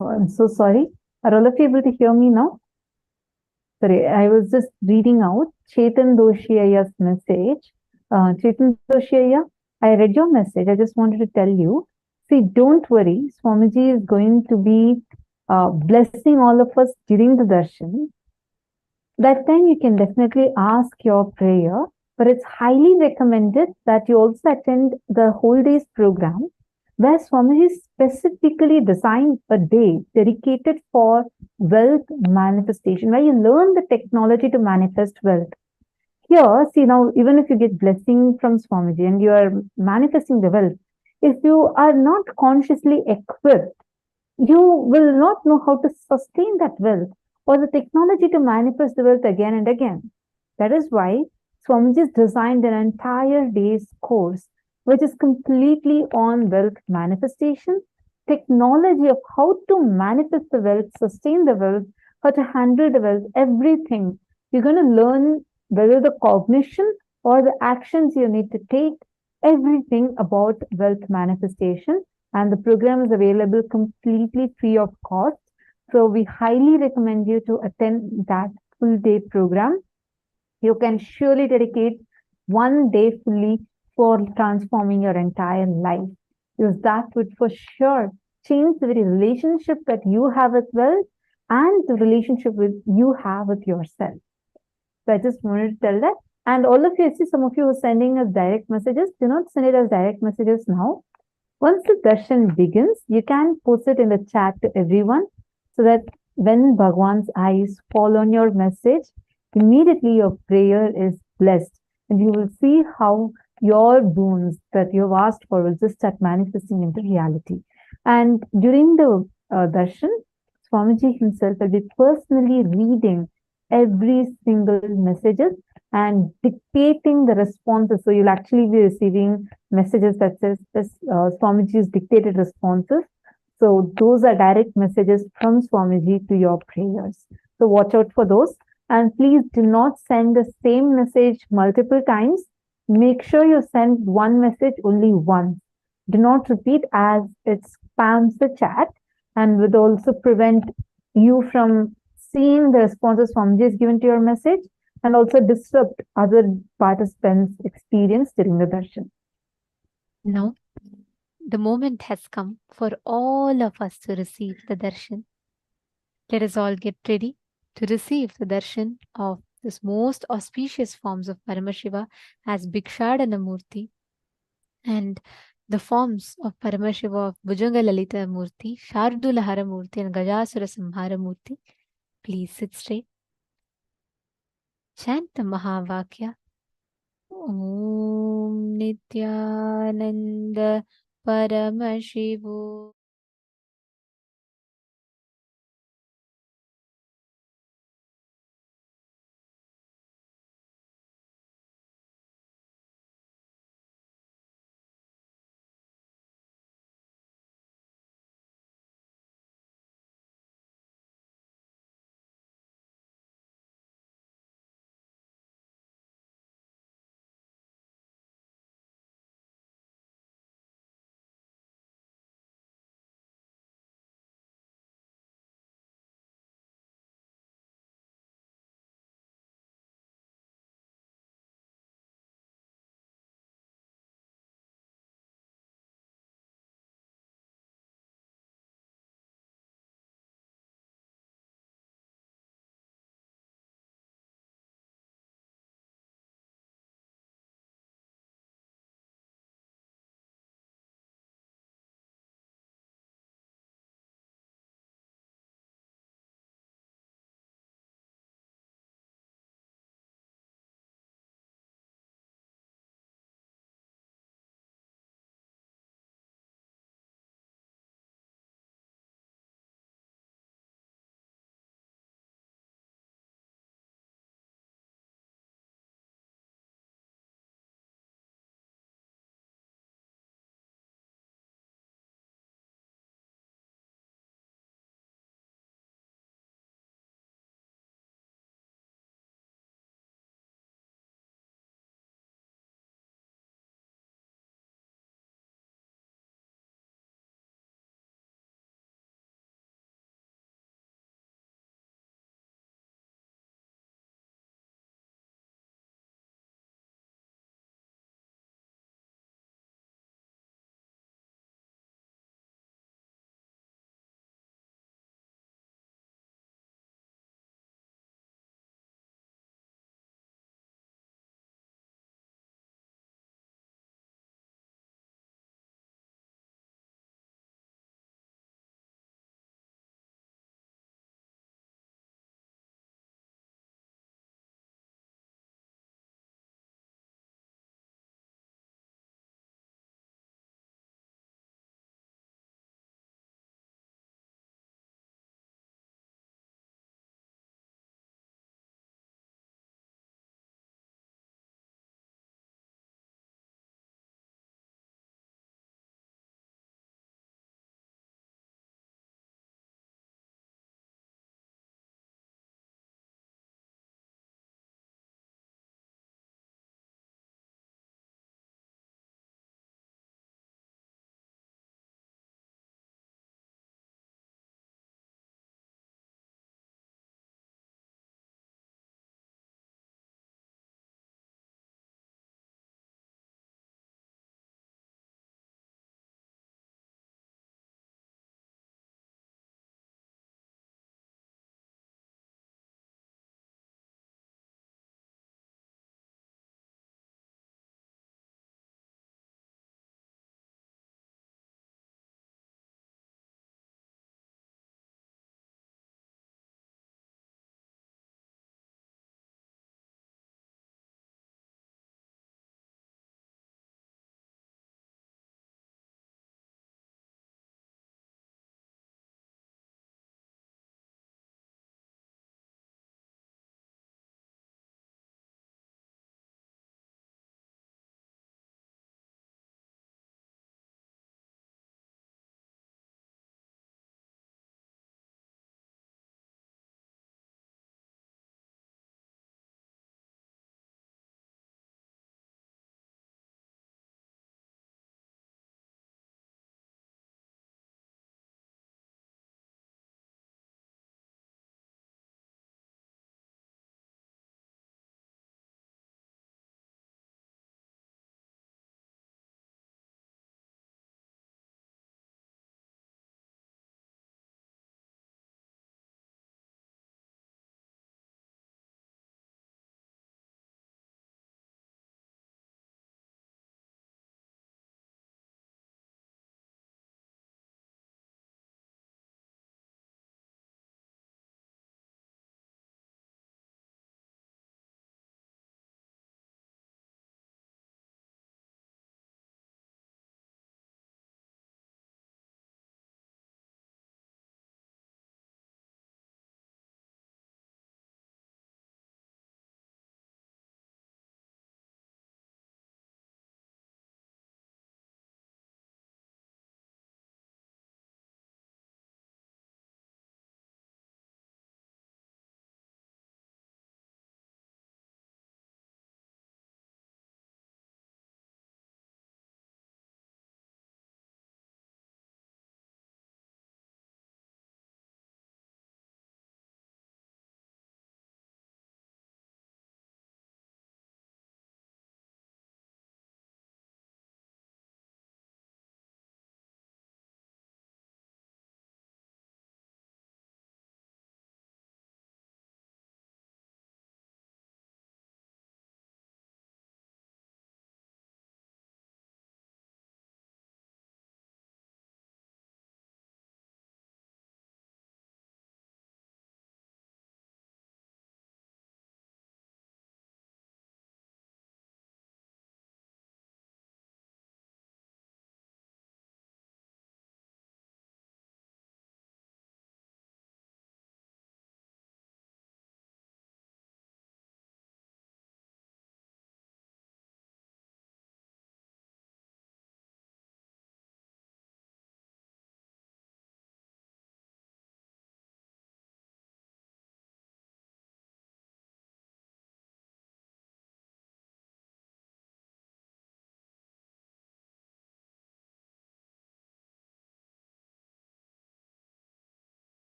Oh, I'm so sorry. Are all of you able to hear me now? Sorry, I was just reading out Chetan Doshiya's message. Chetan Doshiyaya, I read your message. I just wanted to tell you. See, don't worry. Swamiji is going to be blessing all of us during the darshan. That time you can definitely ask your prayer, but it's highly recommended that you also attend the whole day's program where Swamiji specifically designed a day dedicated for wealth manifestation, where you learn the technology to manifest wealth. Here, see now, even if you get blessing from Swamiji and you are manifesting the wealth, if you are not consciously equipped, you will not know how to sustain that wealth. or the technology to manifest the wealth again and again. That is why Swamiji has designed an entire day's course, which is completely on wealth manifestation, technology of how to manifest the wealth, sustain the wealth, how to handle the wealth, everything. You're going to learn whether the cognition or the actions you need to take, everything about wealth manifestation. And the program is available completely free of cost. So we highly recommend you to attend that full day program. You can surely dedicate one day fully for transforming your entire life. Because that would for sure change the very relationship that you have with wealth and the relationship with you have with yourself. So I just wanted to tell that. And all of you, I see some of you are sending us direct messages. Do not send it as direct messages now. Once the darshan begins, you can post it in the chat to everyone so that when Bhagwan's eyes fall on your message, immediately your prayer is blessed. And you will see how your boons that you've asked for will just start manifesting into reality. And during the darshan, Swamiji himself will be personally reading every single messages and dictating the responses. So you'll actually be receiving messages that says Swamiji's dictated responses. So those are direct messages from Swamiji to your prayers. So watch out for those. And please do not send the same message multiple times. Make sure you send one message only once. Do not repeat as it spams the chat and would also prevent you from seeing the responses Swamiji has given to your message and also disrupt other participants' experience during the darshan. Now, the moment has come for all of us to receive the darshan. Let us all get ready to receive the darshan of this most auspicious forms of Paramashiva as Bhikshadana Murti and the forms of Paramashiva of Bhujanga Lalita Murti, Shardulahara Murti, and Gajasura Samhara Murti. Please sit straight. Chant the Mahavakya. Om Nithyananda Paramashivo